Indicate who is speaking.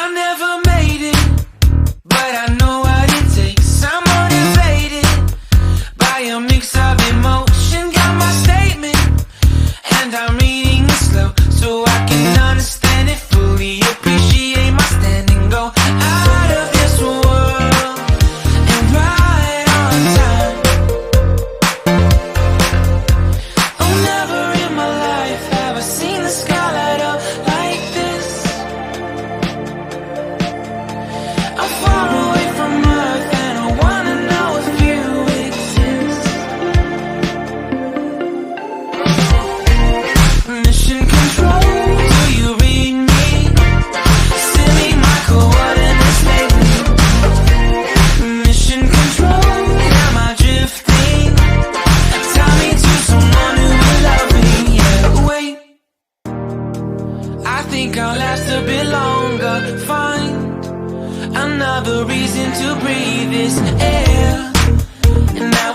Speaker 1: I never made it, but I know what it takes. I'm motivated by a mix of emotion. Got my statement, and I'm reading it slow so I can understand it fully. Appreciate my stand and go out of this world and right on time. Oh, never in my life have I seen the sky light up like this. I'm far away from Earth and I wanna know if you exist. Mission control, do you read me? Send me my coordinates lately. Mission control, am I drifting? Tie me to someone who will love me. Yeah, wait, I think I'll last a bit longer. Find another reason to breathe this air, and that